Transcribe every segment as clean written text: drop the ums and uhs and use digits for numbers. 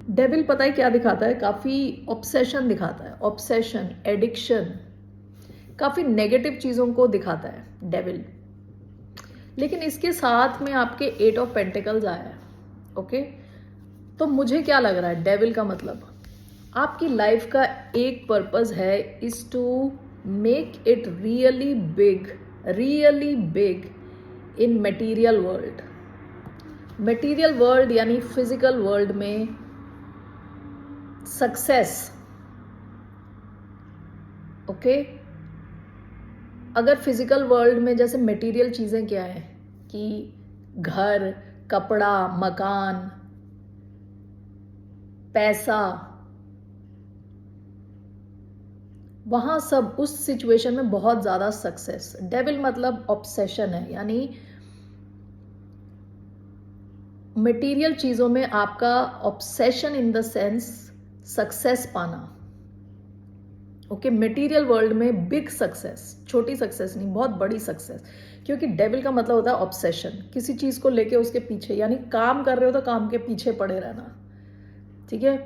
Devil पता है क्या दिखाता है? काफ़ी ऑब्सेशन दिखाता है, ऑब्सेशन, एडिक्शन, काफ़ी नेगेटिव चीज़ों को दिखाता है डेविल। लेकिन इसके साथ में आपके 8 ऑफ पेंटिकल्स आया है, ओके। तो मुझे क्या लग रहा है डेविल का मतलब, आपकी लाइफ का एक पर्पस है, is to make it really big in material world. Material world यानी फिजिकल वर्ल्ड में सक्सेस, ओके। अगर फिजिकल वर्ल्ड में जैसे मटेरियल चीज़ें क्या है कि घर, कपड़ा, मकान, पैसा, वहाँ सब उस सिचुएशन में बहुत ज़्यादा सक्सेस। डेविल मतलब ऑब्सेशन है, यानी मटेरियल चीज़ों में आपका obsession in the sense success पाना, ओके। मटेरियल वर्ल्ड में बिग सक्सेस, छोटी सक्सेस नहीं, बहुत बड़ी सक्सेस। क्योंकि डेविल का मतलब होता है ऑब्सेशन, किसी चीज़ को लेके उसके पीछे, यानी काम कर रहे हो तो काम के पीछे पड़े रहना, ठीक है।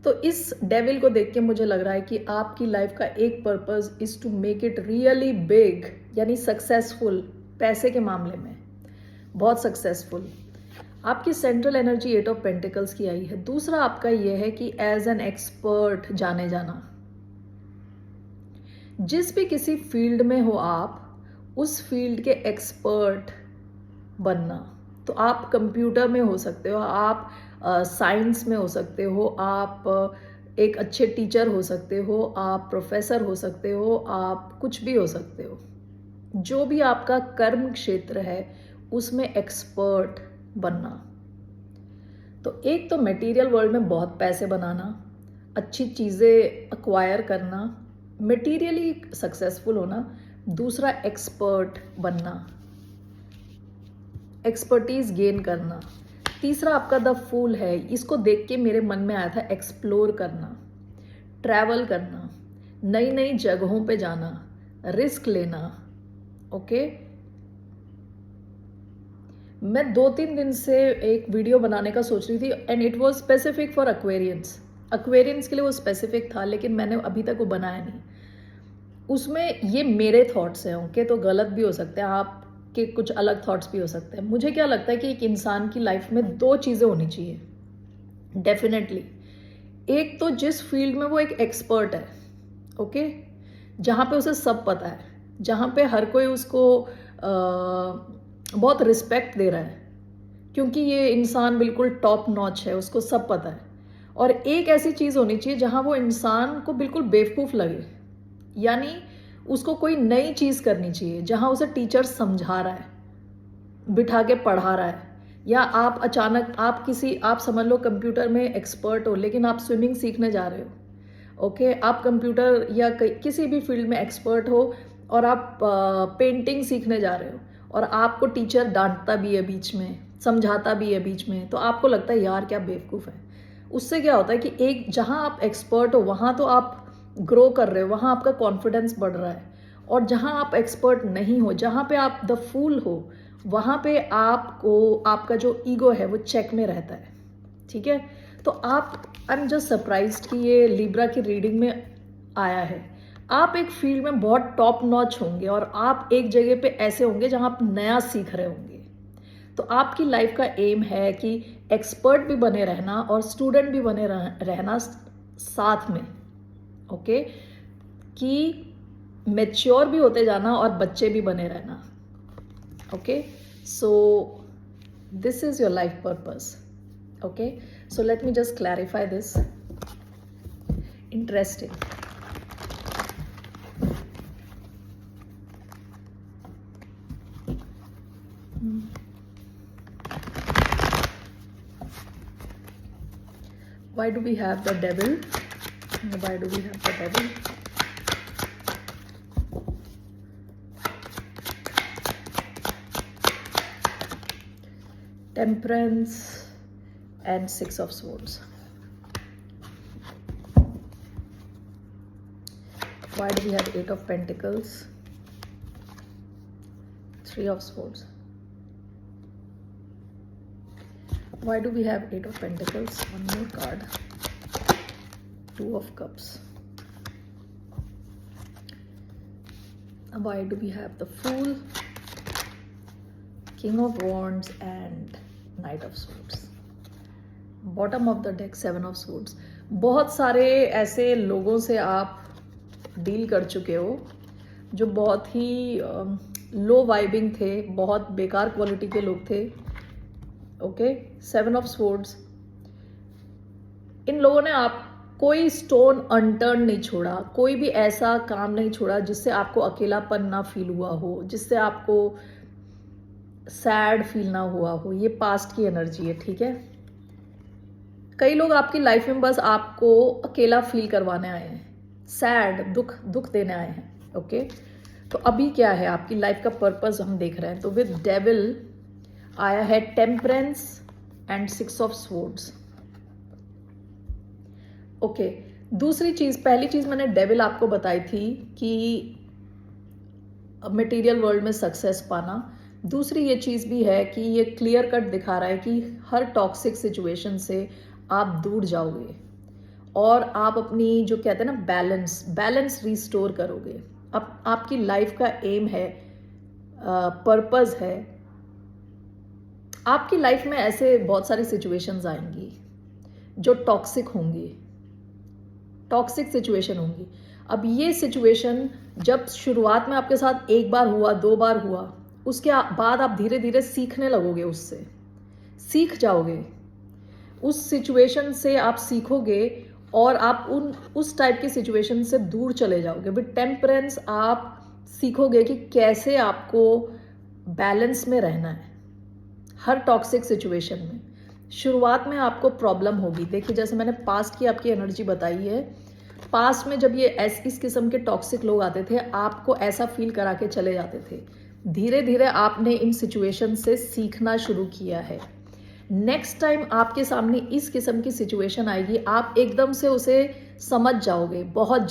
तो इस डेविल को देख के मुझे लग रहा है कि आपकी लाइफ का एक purpose is to make it really big, यानी सक्सेसफुल, पैसे के मामले में बहुत सक्सेसफुल। आपकी सेंट्रल एनर्जी 8 ऑफ पेंटिकल्स की आई है। दूसरा आपका यह है कि एज एन एक्सपर्ट जाने जाना, जिस भी किसी फील्ड में हो आप उस फील्ड के एक्सपर्ट बनना। तो आप कंप्यूटर में हो सकते हो, आप साइंस में हो सकते हो, आप एक अच्छे टीचर हो सकते हो, आप प्रोफेसर हो सकते हो, आप कुछ भी हो सकते हो। जो भी आपका कर्म क्षेत्र है उसमें एक्सपर्ट बनना। तो एक तो मटेरियल वर्ल्ड में बहुत पैसे बनाना, अच्छी चीज़ें अक्वायर करना, मटेरियली सक्सेसफुल होना। दूसरा एक्सपर्ट बनना, एक्सपर्टीज गेन करना। तीसरा आपका द फूल है, इसको देख के मेरे मन में आया था एक्सप्लोर करना, ट्रैवल करना, नई नई जगहों पे जाना, रिस्क लेना, ओके। मैं 2-3 दिन से एक वीडियो बनाने का सोच रही थी and it was specific for Aquarians. Aquarians के लिए वो स्पेसिफिक था, लेकिन मैंने अभी तक वो बनाया नहीं। उसमें ये मेरे थॉट्स हैं, ओके, तो गलत भी हो सकते हैं, आपके कुछ अलग थॉट्स भी हो सकते हैं। मुझे क्या लगता है कि एक इंसान की लाइफ में 2 चीज़ें होनी चाहिए डेफिनेटली। एक तो जिस फील्ड में वो एक एक्सपर्ट है, ओके, जहाँ पे उसे सब पता है, जहाँ पे हर कोई उसको बहुत रिस्पेक्ट दे रहा है, क्योंकि ये इंसान बिल्कुल टॉप नॉच है, उसको सब पता है। और एक ऐसी चीज़ होनी चाहिए जहाँ वो इंसान को बिल्कुल बेवकूफ़ लगे, यानी उसको कोई नई चीज़ करनी चाहिए, जहाँ उसे टीचर समझा रहा है, बिठा के पढ़ा रहा है। या आप अचानक आप समझ लो कंप्यूटर में एक्सपर्ट हो, लेकिन आप स्विमिंग सीखने जा रहे हो, ओके। आप कंप्यूटर या किसी भी फील्ड में एक्सपर्ट हो और आप पेंटिंग सीखने जा रहे हो और आपको टीचर डांटता भी है बीच में, समझाता भी है बीच में, तो आपको लगता है यार क्या बेवकूफ़ है। उससे क्या होता है कि एक जहाँ आप एक्सपर्ट हो वहाँ तो आप ग्रो कर रहे हो, वहाँ आपका कॉन्फिडेंस बढ़ रहा है। और जहाँ आप एक्सपर्ट नहीं हो, जहाँ पे आप द फूल हो, वहाँ पे आपको आपका जो ईगो है वो चेक में रहता है, ठीक है। तो आई एम जस्ट सरप्राइज्ड कि ये लिब्रा की रीडिंग में आया है। आप एक फील्ड में बहुत टॉप नॉच होंगे और आप एक जगह पे ऐसे होंगे जहाँ आप नया सीख रहे होंगे। तो आपकी लाइफ का एम है कि एक्सपर्ट भी बने रहना और स्टूडेंट भी बने रहना साथ में, ओके, कि मैच्योर भी होते जाना और बच्चे भी बने रहना, okay. So this is your life purpose, okay. So let me just clarify this. Interesting. Why do we have the devil? Why do we have the devil? Temperance and 6 of Swords. Why do we have 8 of Pentacles? 3 of Swords. Why do we have Eight of Pentacles? One more card. Two of Cups. Why do we have the Fool, King of Wands and Knight of Swords? Bottom of the deck, Seven of Swords. बहुत सारे ऐसे लोगों से आप deal कर चुके हो जो बहुत ही लो वाइबिंग थे, बहुत बेकार क्वालिटी के लोग थे. Okay, seven of swords. इन लोगों ने आप कोई स्टोन अनटर्न नहीं छोड़ा, कोई भी ऐसा काम नहीं छोड़ा जिससे आपको अकेलापन ना फील हुआ हो, जिससे आपको सैड फील ना हुआ हो. ये पास्ट की एनर्जी है, ठीक है. कई लोग आपकी लाइफ में बस आपको अकेला फील करवाने आए हैं, सैड, दुख देने आए हैं. ओके, तो अभी क्या है आपकी लाइफ का पर्पस हम देख रहे हैं. तो विद डेविल आया है temperance and six of swords. Okay, दूसरी चीज, पहली चीज मैंने डेविल आपको बताई थी कि मटेरियल वर्ल्ड में सक्सेस पाना. दूसरी ये चीज भी है कि ये क्लियर कट दिखा रहा है कि हर टॉक्सिक सिचुएशन से आप दूर जाओगे और आप अपनी जो कहते हैं ना बैलेंस रिस्टोर करोगे. अब आपकी लाइफ का एम है, पर्पस है. आपकी लाइफ में ऐसे बहुत सारी सिचुएशंस आएंगी जो टॉक्सिक सिचुएशन होंगी. अब ये सिचुएशन जब शुरुआत में आपके साथ एक बार हुआ, दो बार हुआ, उसके बाद आप धीरे धीरे सीखने लगोगे, उससे सीख जाओगे. उस सिचुएशन से आप सीखोगे और आप उस टाइप की सिचुएशन से दूर चले जाओगे. विद टेम्परेंस आप सीखोगे कि कैसे आपको बैलेंस में रहना है हर टॉक्सिक सिचुएशन में. शुरुआत में आपको प्रॉब्लम होगी. देखिए, जैसे मैंने पास्ट की आपकी एनर्जी बताई है, पास्ट में जब ये इस किस्म के टॉक्सिक लोग आते थे, आपको ऐसा फील करा के चले जाते थे. धीरे धीरे आपने इन सिचुएशन से सीखना शुरू किया है. नेक्स्ट टाइम आपके सामने इस किस्म की सिचुएशन आएगी, आप एकदम से उसे समझ जाओगे. बहुत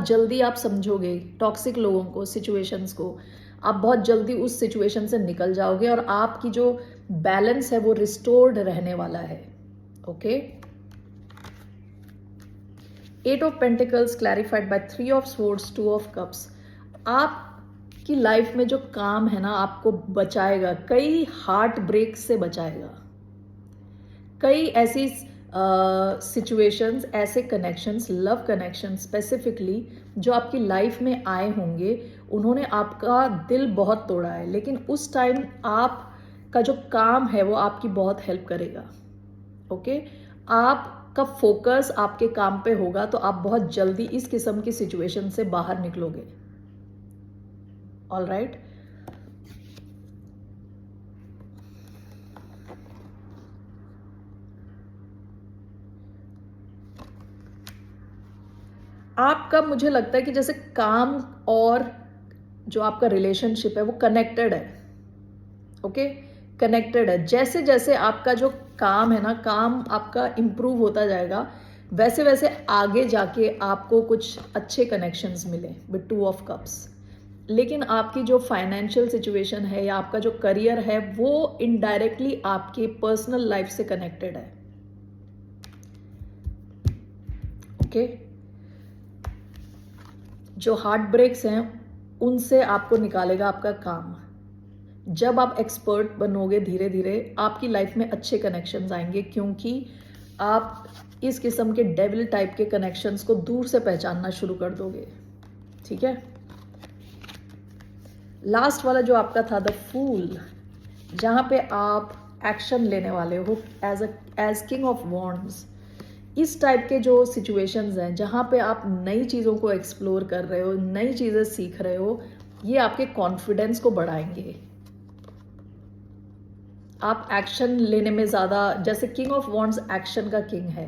जल्दी आप समझोगे टॉक्सिक लोगों को, सिचुएशंस को. आप बहुत जल्दी उस सिचुएशन से निकल जाओगे और आपकी जो बैलेंस है वो रिस्टोर्ड रहने वाला है. Okay, eight of pentacles clarified by three of swords, two of cups. आपकी लाइफ में जो काम है ना, आपको बचाएगा, कई हार्ट ब्रेक से बचाएगा. कई ऐसी सिचुएशंस, ऐसे कनेक्शंस, लव कनेक्शन स्पेसिफिकली जो आपकी लाइफ में आए होंगे, उन्होंने आपका दिल बहुत तोड़ा है, लेकिन उस टाइम आपका जो काम है वो आपकी बहुत हेल्प करेगा. ओके, आपका फोकस आपके काम पे होगा तो आप बहुत जल्दी इस किस्म की सिचुएशन से बाहर निकलोगे. All right. आपका, मुझे लगता है कि जैसे काम और जो आपका रिलेशनशिप है वो कनेक्टेड है. ओके, कनेक्टेड है. जैसे जैसे आपका जो काम है ना, काम आपका इम्प्रूव होता जाएगा, वैसे वैसे आगे जाके आपको कुछ अच्छे कनेक्शंस मिले विद टू ऑफ कप्स. लेकिन आपकी जो फाइनेंशियल सिचुएशन है या आपका जो करियर है वो इनडायरेक्टली आपके पर्सनल लाइफ से कनेक्टेड है. ओके, जो हार्ट ब्रेक्स हैं उनसे आपको निकालेगा आपका काम. जब आप एक्सपर्ट बनोगे, धीरे धीरे आपकी लाइफ में अच्छे कनेक्शंस आएंगे, क्योंकि आप इस किस्म के डेविल टाइप के कनेक्शंस को दूर से पहचानना शुरू कर दोगे. ठीक है. लास्ट वाला जो आपका था द फूल, जहां पे आप एक्शन लेने वाले हो एज किंग ऑफ वॉन्ड्स. इस टाइप के जो सिचुएशंस हैं जहाँ पे आप नई चीज़ों को एक्सप्लोर कर रहे हो, नई चीज़ें सीख रहे हो, ये आपके कॉन्फिडेंस को बढ़ाएंगे. आप एक्शन लेने में ज़्यादा, जैसे किंग ऑफ वॉन्ड्स एक्शन का किंग है,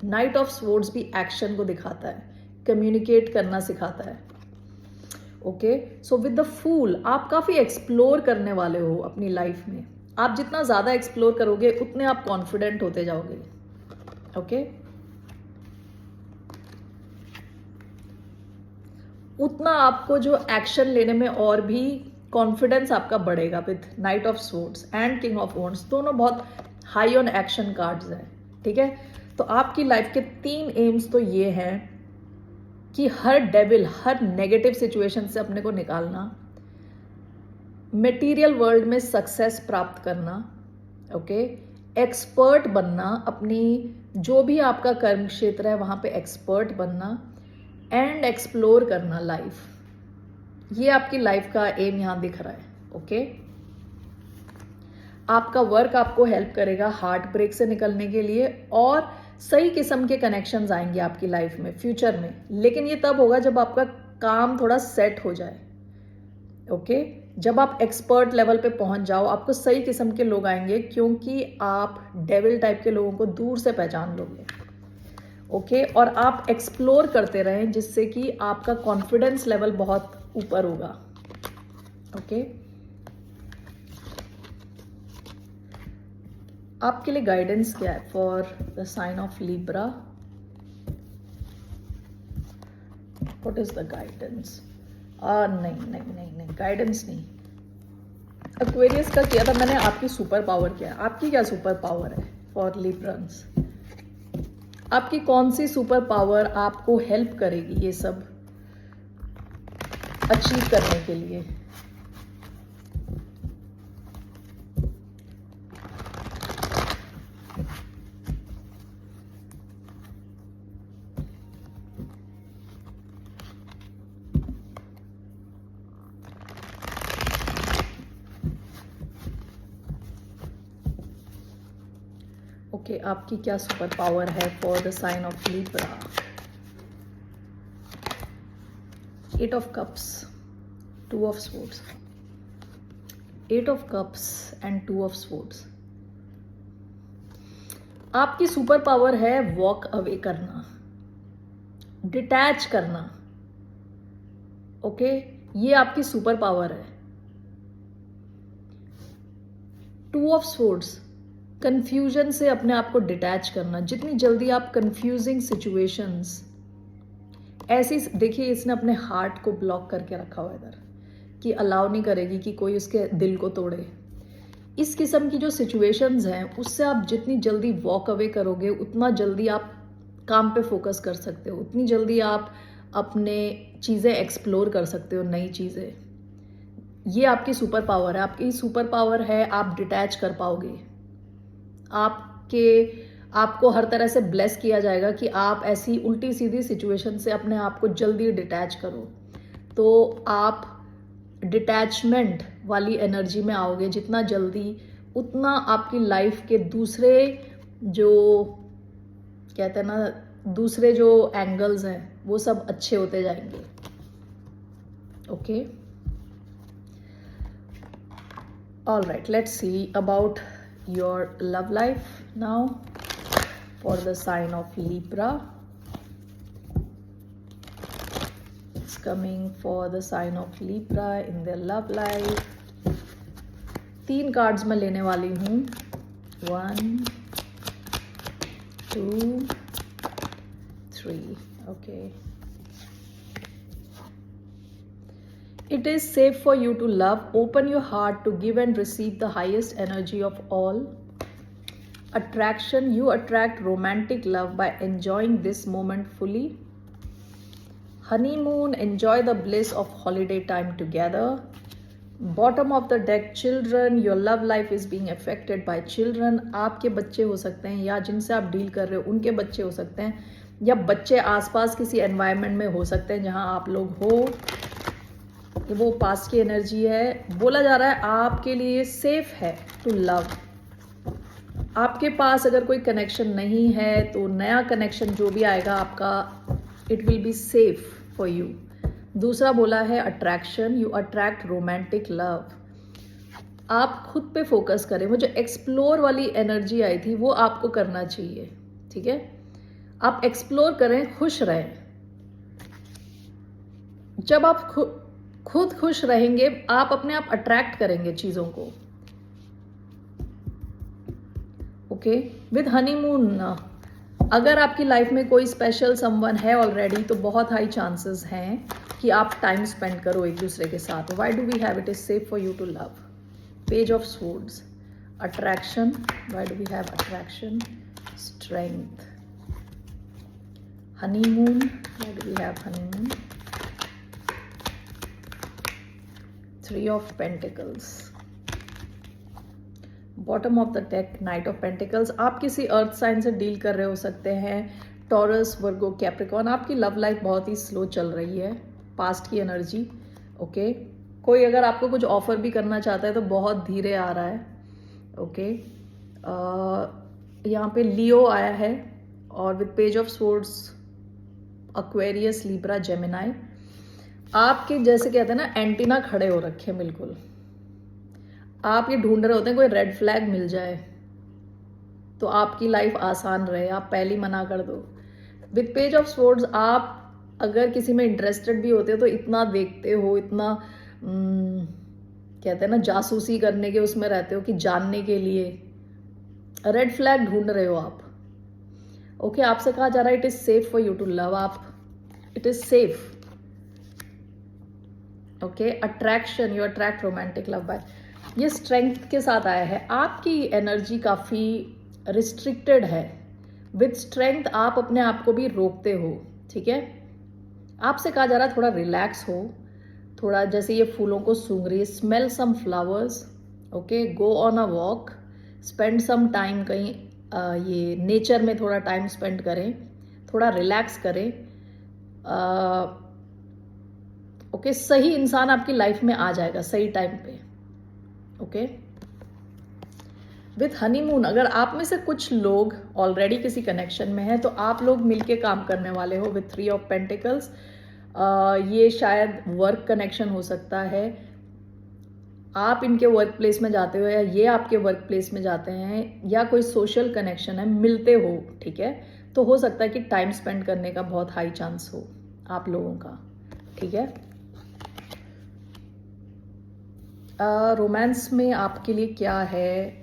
नाइट ऑफ स्वॉर्ड्स भी एक्शन को दिखाता है, कम्युनिकेट करना सिखाता है. Okay, so with the fool आप काफ़ी एक्सप्लोर करने वाले हो अपनी लाइफ में. आप जितना ज़्यादा एक्सप्लोर करोगे उतने आप कॉन्फिडेंट होते जाओगे. ओके, उतना आपको जो एक्शन लेने में और भी कॉन्फिडेंस आपका बढ़ेगा with night of swords and king of wands. दोनों बहुत हाई ऑन एक्शन कार्ड्स हैं, ठीक है। तो आपकी लाइफ के 3 एम्स तो ये हैं कि हर डेविल, हर नेगेटिव सिचुएशन से अपने को निकालना, मटेरियल वर्ल्ड में सक्सेस प्राप्त करना, ओके, एक्सपर्ट बनना, अपनी जो भी आपका कर्म क्षेत्र है वहाँ पे एक्सपर्ट बनना, एंड एक्सप्लोर करना लाइफ। ये आपकी लाइफ का एम यहाँ दिख रहा है, ओके। आपका वर्क आपको हेल्प करेगा हार्ट ब्रेक से निकलने के लिए, और सही किस्म के कनेक्शंस आएंगे आपकी लाइफ में फ्यूचर में, लेकिन ये तब होगा जब आपका काम थोड़ा सेट हो जाए, ओके। जब आप एक्सपर्ट लेवल पे पहुंच जाओ, आपको सही किस्म के लोग आएंगे, क्योंकि आप डेविल टाइप के लोगों को दूर से पहचान लोगे, ओके। और आप एक्सप्लोर करते रहें, जिससे कि आपका कॉन्फिडेंस लेवल बहुत ऊपर होगा, ओके। आपके लिए गाइडेंस क्या है for the sign of Libra? What is the guidance? नहीं, गाइडेंस नहीं। एक्वेरियस का किया था मैंने, आपकी सुपर पावर क्या है? आपकी क्या सुपर पावर है फॉर लिब्रंस? आपकी कौन सी सुपर पावर आपको हेल्प करेगी ये सब अचीव करने के लिए? ओके, आपकी क्या सुपर पावर है for the sign of Libra? 8 of cups, 2 of swords, 8 of cups and 2 of swords. आपकी सुपर पावर है वॉक अवे करना, डिटैच करना, ओके। ये आपकी सुपर पावर है। 2 ऑफ स्वॉर्ड्स, कंफ्यूजन से अपने आप को डिटैच करना। जितनी जल्दी आप कंफ्यूजिंग सिचुएशंस, ऐसी, देखिए इसने अपने हार्ट को ब्लॉक करके रखा हुआ इधर, कि अलाउ नहीं करेगी कि कोई उसके दिल को तोड़े। इस किस्म की जो सिचुएशंस हैं, उससे आप जितनी जल्दी वॉक अवे करोगे, उतना जल्दी आप काम पे फोकस कर सकते हो, उतनी जल्दी आप अपने चीज़ें एक्सप्लोर कर सकते हो, नई चीज़ें। ये आपकी सुपर पावर है। आपकी सुपर पावर है आप डिटैच कर पाओगे। आपको हर तरह से ब्लेस किया जाएगा कि आप ऐसी उल्टी सीधी सिचुएशन से अपने आप को जल्दी डिटैच करो, तो आप डिटैचमेंट वाली एनर्जी में आओगे जितना जल्दी, उतना आपकी लाइफ के दूसरे जो कहते हैं ना, दूसरे जो एंगल्स हैं वो सब अच्छे होते जाएंगे, okay. All right, let's see about your love life now for the sign of Libra. It's coming for the sign of Libra in their love life. 3 cards मैं लेने वाली हूँ, 1 2 3, okay. It is safe for you to love. Open your heart to give and receive the highest energy of all. Attraction. You attract romantic love by enjoying this moment fully. Honeymoon. Enjoy the bliss of holiday time together. Bottom of the deck. Children. Your love life is being affected by children. आपके बच्चे हो सकते हैं, या जिनसे आप deal कर रहे हो उनके बच्चे हो सकते हैं, या बच्चे आसपास किसी एनवायरनमेंट में हो सकते हैं जहां आप लोग हो। वो पास की एनर्जी है। बोला जा रहा है आपके लिए सेफ है टू लव। आपके पास अगर कोई कनेक्शन नहीं है तो नया कनेक्शन जो भी आएगा आपका, it will be safe for you. दूसरा बोला है attraction, you attract romantic love. आप खुद पे फोकस करें। वो जो एक्सप्लोर वाली एनर्जी आई थी वो आपको करना चाहिए, ठीक है। आप एक्सप्लोर करें, खुश रहें। जब आप खुद खुश रहेंगे, आप अपने आप अट्रैक्ट करेंगे चीज़ों को, ओके। विद हनीमून, अगर आपकी लाइफ में कोई स्पेशल समवन है ऑलरेडी, तो बहुत हाई चांसेस हैं कि आप टाइम स्पेंड करो एक दूसरे के साथ। Why do we have it is safe for you to love. Page of swords, attraction. Why do we have attraction? Strength. Honeymoon. Why do we have honeymoon? Three of Pentacles. Bottom of the deck night of pentacles. आप किसी अर्थ sign से deal कर रहे हो सकते हैं, taurus, वर्गो, Capricorn. आपकी love life बहुत ही स्लो चल रही है, पास्ट की एनर्जी. ओके, कोई अगर आपको कुछ ऑफर भी करना चाहता है तो बहुत धीरे आ रहा है. ओके, यहाँ पे लियो आया है और with page of swords, Aquarius, Libra, Gemini. आपके जैसे कहते हैं ना एंटीना खड़े हो रखे हैं बिल्कुल. आप ये ढूंढ रहे होते हैं कोई रेड फ्लैग मिल जाए तो आपकी लाइफ आसान रहे, आप पहले मना कर दो. विद पेज ऑफ स्वॉर्ड्स आप अगर किसी में इंटरेस्टेड भी होते हो तो इतना देखते हो, इतना कहते हैं ना जासूसी करने के उसमें रहते हो कि जानने के लिए रेड फ्लैग ढूंढ रहे हो आप. ओके, आपसे कहा जा रहा है it is safe for you to love. आप, it is safe. Okay, attraction, you attract romantic love by. ये स्ट्रेंथ के साथ आया है. आपकी एनर्जी काफ़ी रिस्ट्रिक्टेड है. विद स्ट्रेंथ आप अपने आप को भी रोकते हो. ठीक है, आपसे कहा जा रहा है थोड़ा रिलैक्स हो, थोड़ा जैसे ये फूलों को सूंघ रही है. Smell some flowers. Okay, go on a walk, spend some time कहीं ये नेचर में थोड़ा टाइम स्पेंड करें, थोड़ा रिलैक्स करें. ओके, सही इंसान आपकी लाइफ में आ जाएगा सही टाइम पे. ओके, विथ हनीमून अगर आप में से कुछ लोग ऑलरेडी किसी कनेक्शन में हैं तो आप लोग मिलके काम करने वाले हो. विथ थ्री ऑफ पेंटिकल्स, ये शायद वर्क कनेक्शन हो सकता है. आप इनके वर्क प्लेस में जाते हो या ये आपके वर्क प्लेस में जाते हैं, या कोई सोशल कनेक्शन है, मिलते हो. ठीक है, तो हो सकता है कि टाइम स्पेंड करने का बहुत हाई चांस हो आप लोगों का. ठीक है, रोमांस में आपके लिए क्या है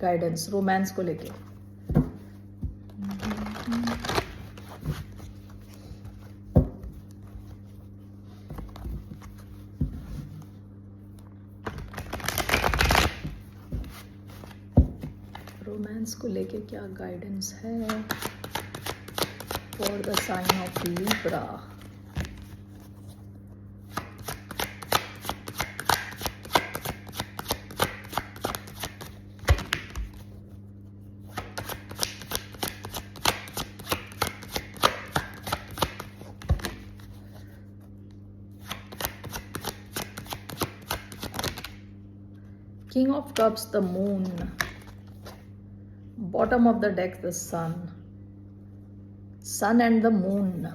गाइडेंस रोमांस को लेके? रोमांस को लेके क्या गाइडेंस है for the sign of Libra? King of Cups, the Moon. Bottom of the deck, the Sun. Sun and the Moon.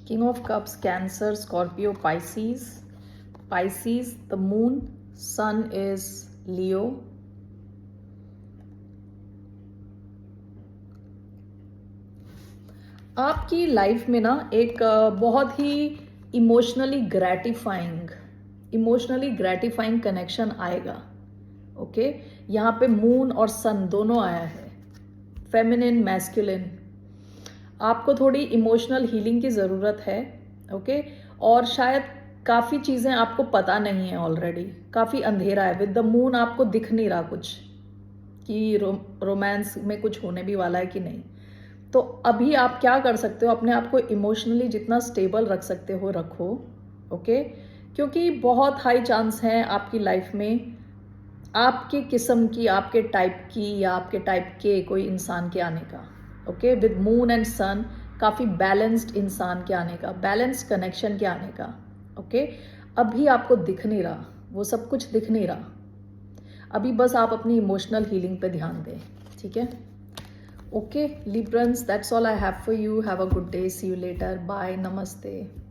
King of Cups, Cancer, Scorpio, Pisces. Pisces, the Moon. Sun is Leo. आपकी life में ना एक बहुत ही emotionally gratifying connection आएगा. Okay, यहाँ पे moon और सन दोनों आया है, फेमिनिन, मैस्कुलिन. आपको थोड़ी इमोशनल हीलिंग की ज़रूरत है. ओके, और शायद काफ़ी चीज़ें आपको पता नहीं है ऑलरेडी, काफ़ी अंधेरा है. विद द मून आपको दिख नहीं रहा कुछ कि रोमांस में कुछ होने भी वाला है कि नहीं. तो अभी आप क्या कर सकते हो, अपने आप को इमोशनली जितना स्टेबल रख सकते हो रखो. ओके, क्योंकि बहुत हाई चांस हैं आपकी लाइफ में आपके किस्म की, आपके टाइप की या आपके टाइप के कोई इंसान के आने का. ओके, विद मून एंड सन काफ़ी बैलेंस्ड इंसान के आने का, बैलेंस्ड कनेक्शन के आने का. ओके, अभी आपको दिख नहीं रहा, वो सब कुछ दिख नहीं रहा. अभी बस आप अपनी इमोशनल हीलिंग पे ध्यान दें. ठीक है, okay Librans, that's all I have for you. Have a good day. See you later. Bye. Namaste.